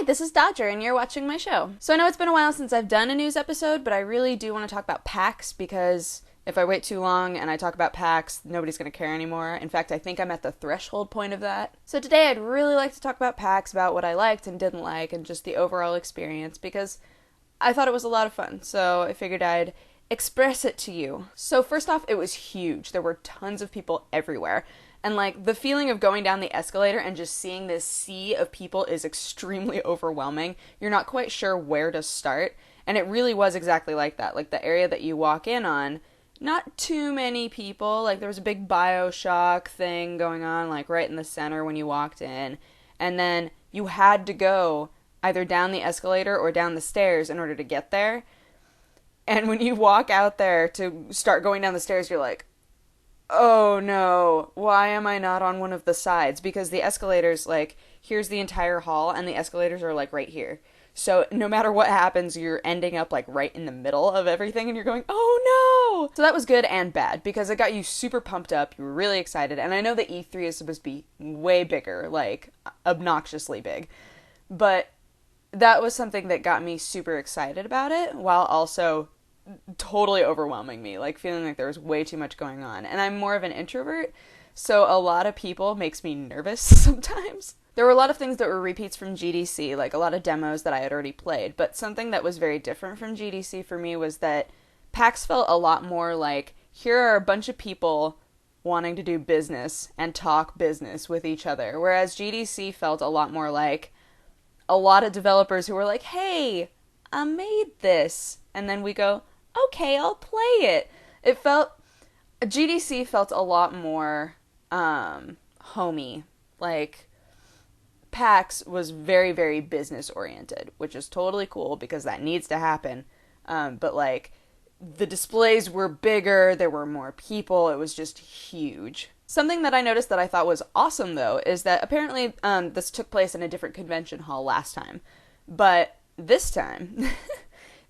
this is Dodger, and you're watching my show. So I know it's been a while since I've done a news episode, but I really do want to talk about PAX because if I wait too long and I talk about PAX, nobody's going to care anymore. In fact, I think I'm at the threshold point of that. So today I'd really like to talk about PAX, about what I liked and didn't like, and just the overall experience, because I thought it was a lot of fun, so I figured I'd express it to you. So first off, it was huge. There were tons of people everywhere. And, like, the feeling of going down the escalator and just seeing this sea of people is extremely overwhelming. You're not quite sure where to start. And it really was exactly like that. Like, the area that you walk in on, not too many people. Like, there was a big BioShock thing going on, like, right in the center when you walked in. And then you had to go either down the escalator or down the stairs in order to get there. And when you walk out there to start going down the stairs, you're like, oh no, why am I not on one of the sides? Because the escalators, like, here's the entire hall, and the escalators are, like, right here. So no matter what happens, you're ending up, like, right in the middle of everything, and you're going, oh no! So that was good and bad, because it got you super pumped up, you were really excited, and I know that E3 is supposed to be way bigger, like, obnoxiously big. But that was something that got me super excited about it, while also totally overwhelming me, like feeling like there was way too much going on. And I'm more of an introvert, so a lot of people makes me nervous sometimes. There were a lot of things that were repeats from GDC, like a lot of demos that I had already played, but something that was very different from GDC for me was that PAX felt a lot more like, here are a bunch of people wanting to do business and talk business with each other, whereas GDC felt a lot more like a lot of developers who were like, hey, I made this, and then we go, okay, I'll play it. GDC felt a lot more, homey. Like, PAX was very, very business oriented, which is totally cool because that needs to happen. But, like, the displays were bigger, there were more people, it was just huge. Something that I noticed that I thought was awesome, though, is that apparently, this took place in a different convention hall last time. But this time,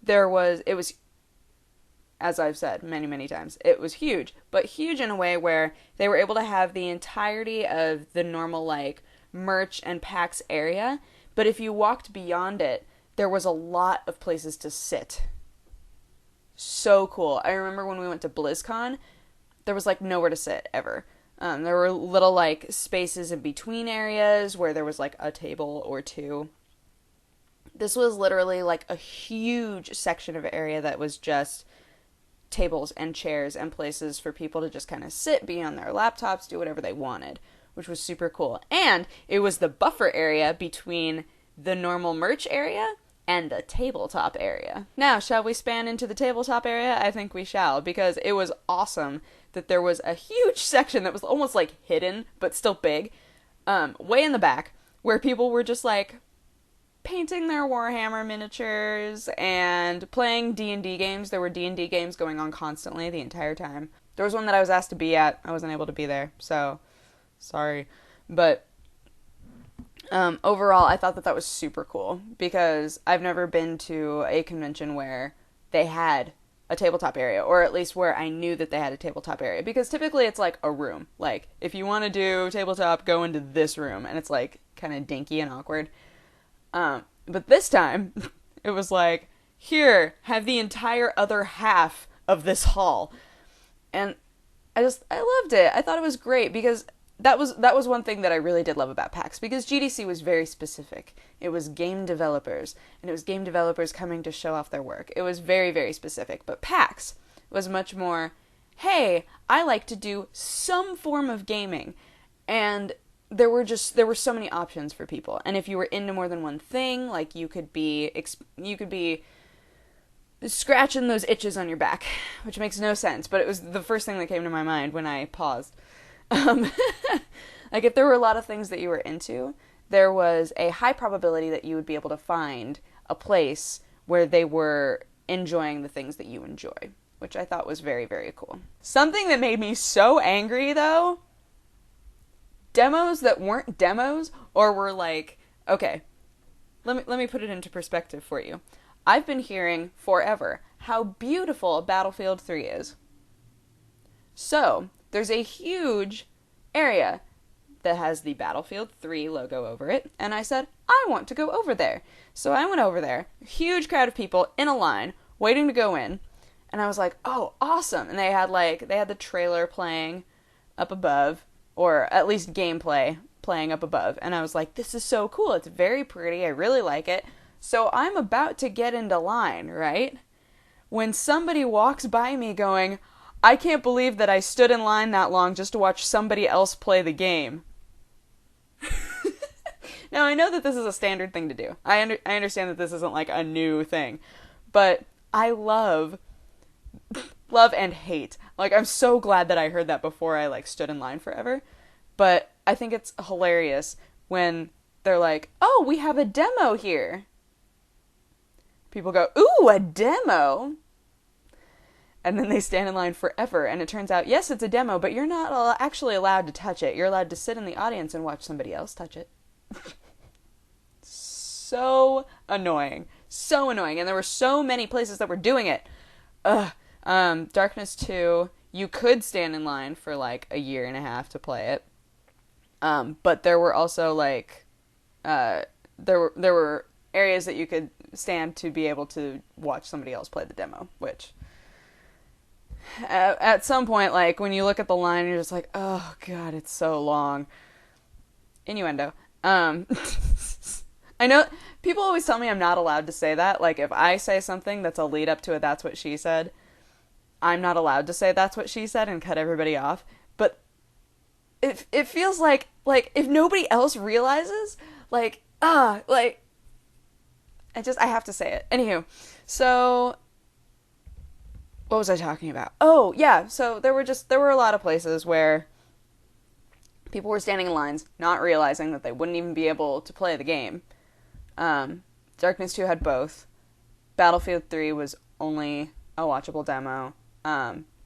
it was, as I've said many, many times, it was huge, but huge in a way where they were able to have the entirety of the normal, like, merch and PAX area, but if you walked beyond it, there was a lot of places to sit. So cool. I remember when we went to BlizzCon, there was, like, nowhere to sit, ever. There were little, like, spaces in between areas where there was, like, a table or two. This was literally, like, a huge section of area that was just tables and chairs and places for people to just kind of sit, be on their laptops, do whatever they wanted, which was super cool. And it was the buffer area between the normal merch area and the tabletop area. Now, shall we span into the tabletop area? I think we shall, because it was awesome that there was a huge section that was almost, like, hidden, but still big, way in the back, where people were just, like, painting their Warhammer miniatures and playing D&D games. There were D&D games going on constantly the entire time. There was one that I was asked to be at. I wasn't able to be there, so sorry. But overall, I thought that was super cool because I've never been to a convention where they had a tabletop area, or at least where I knew that they had a tabletop area, because typically it's like a room. Like, if you want to do tabletop, go into this room, and it's, like, kind of dinky and awkward. But this time, it was like, here, have the entire other half of this hall. And I loved it. I thought it was great because that was one thing that I really did love about PAX, because GDC was very specific. It was game developers, and it was game developers coming to show off their work. It was very, very specific. But PAX was much more, hey, I like to do some form of gaming. And there were so many options for people, and if you were into more than one thing, like, you could be scratching those itches on your back, which makes no sense, but it was the first thing that came to my mind when I paused. Like, if there were a lot of things that you were into, there was a high probability that you would be able to find a place where they were enjoying the things that you enjoy, which I thought was very, very cool. Something that made me so angry, though, demos that weren't demos, or were like, okay, let me put it into perspective for you. I've been hearing forever how beautiful Battlefield 3 is. So, there's a huge area that has the Battlefield 3 logo over it, and I said, I want to go over there. So I went over there, huge crowd of people in a line, waiting to go in, and I was like, oh, awesome. And they had the trailer playing up above, or at least gameplay playing up above, and I was like, this is so cool, it's very pretty, I really like it. So I'm about to get into line, right? When somebody walks by me going, I can't believe that I stood in line that long just to watch somebody else play the game. Now, I know that this is a standard thing to do. I understand that this isn't like a new thing. But I love and hate. Like, I'm so glad that I heard that before I, like, stood in line forever. But I think it's hilarious when they're like, oh, we have a demo here. People go, ooh, a demo? And then they stand in line forever. And it turns out, yes, it's a demo, but you're not actually allowed to touch it. You're allowed to sit in the audience and watch somebody else touch it. So annoying. So annoying. And there were so many places that were doing it. Darkness 2, you could stand in line for like a year and a half to play it. But there were also like, there were areas that you could stand to be able to watch somebody else play the demo, which at some point, like when you look at the line, you're just like, oh god, it's so long. Innuendo. I know people always tell me I'm not allowed to say that. Like, if I say something that's a lead up to a that's what she said, I'm not allowed to say that's what she said and cut everybody off. But it feels like if nobody else realizes, I have to say it. Anywho, so what was I talking about? Oh, yeah, so there were a lot of places where people were standing in lines, not realizing that they wouldn't even be able to play the game. Darkness 2 had both. Battlefield 3 was only a watchable demo.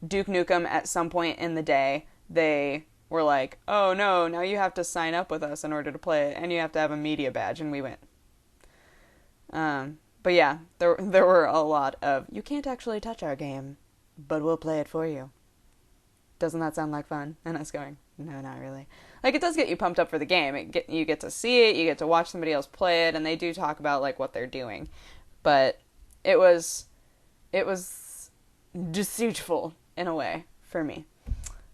Duke Nukem, at some point in the day, they were like, oh no, now you have to sign up with us in order to play it, and you have to have a media badge, and we went. But yeah, there were a lot of, you can't actually touch our game, but we'll play it for you. Doesn't that sound like fun? And I was going, no, not really. Like, it does get you pumped up for the game. You get to see it, you get to watch somebody else play it, and they do talk about, like, what they're doing. But it was deceitful, in a way, for me.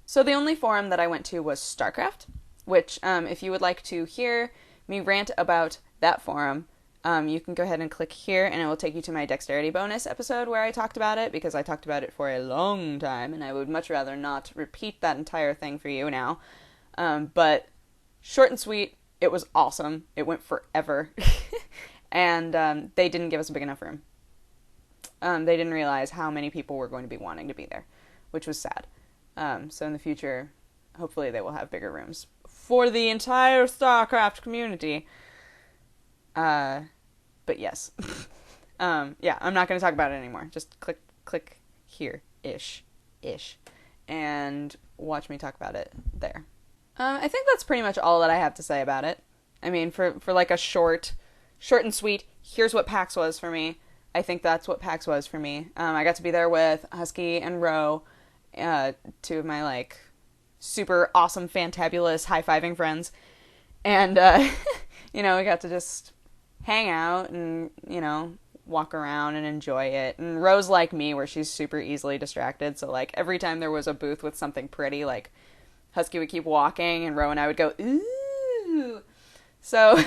So the only forum that I went to was StarCraft, which, if you would like to hear me rant about that forum, you can go ahead and click here, and it will take you to my Dexterity bonus episode where I talked about it, because I talked about it for a long time, and I would much rather not repeat that entire thing for you now. But short and sweet, it was awesome. It went forever. And they didn't give us a big enough room. They didn't realize how many people were going to be wanting to be there, which was sad. So in the future, hopefully they will have bigger rooms for the entire StarCraft community. But yes. Yeah, I'm not going to talk about it anymore. Just click here, ish, and watch me talk about it there. I think that's pretty much all that I have to say about it. I mean, for like a short and sweet, here's what PAX was for me. I think that's what PAX was for me. I got to be there with Husky and Ro, two of my, like, super awesome, fantabulous, high-fiving friends. And, we got to just hang out and, walk around and enjoy it. And Ro's like me, where she's super easily distracted. So, like, every time there was a booth with something pretty, like, Husky would keep walking, and Ro and I would go, ooh. So,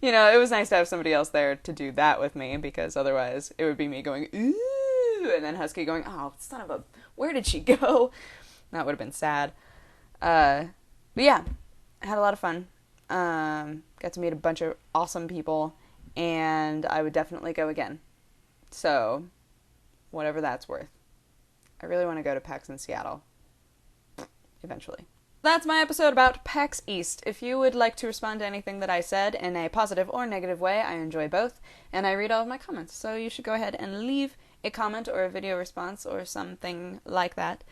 it was nice to have somebody else there to do that with me, because otherwise it would be me going, ooh, and then Husky going, oh, son of a, where did she go? That would have been sad. But yeah, I had a lot of fun. Got to meet a bunch of awesome people, and I would definitely go again. So, whatever that's worth. I really want to go to PAX in Seattle. Eventually. That's my episode about PAX East. If you would like to respond to anything that I said in a positive or negative way, I enjoy both, and I read all of my comments, so you should go ahead and leave a comment or a video response or something like that.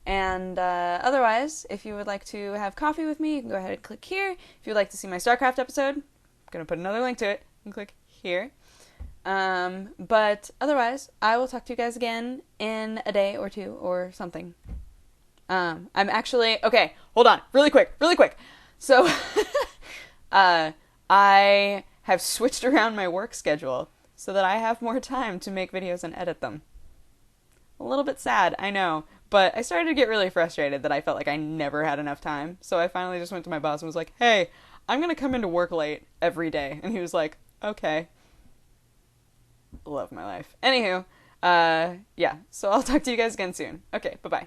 And otherwise, if you would like to have coffee with me, you can go ahead and click here. If you would like to see my StarCraft episode, I'm going to put another link to it. You can click here. But otherwise, I will talk to you guys again in a day or two or something. I'm actually, okay, hold on, really quick. So, I have switched around my work schedule so that I have more time to make videos and edit them. A little bit sad, I know, but I started to get really frustrated that I felt like I never had enough time. So I finally just went to my boss and was like, hey, I'm going to come into work late every day. And he was like, okay. Love my life. Anywho, yeah, so I'll talk to you guys again soon. Okay, bye-bye.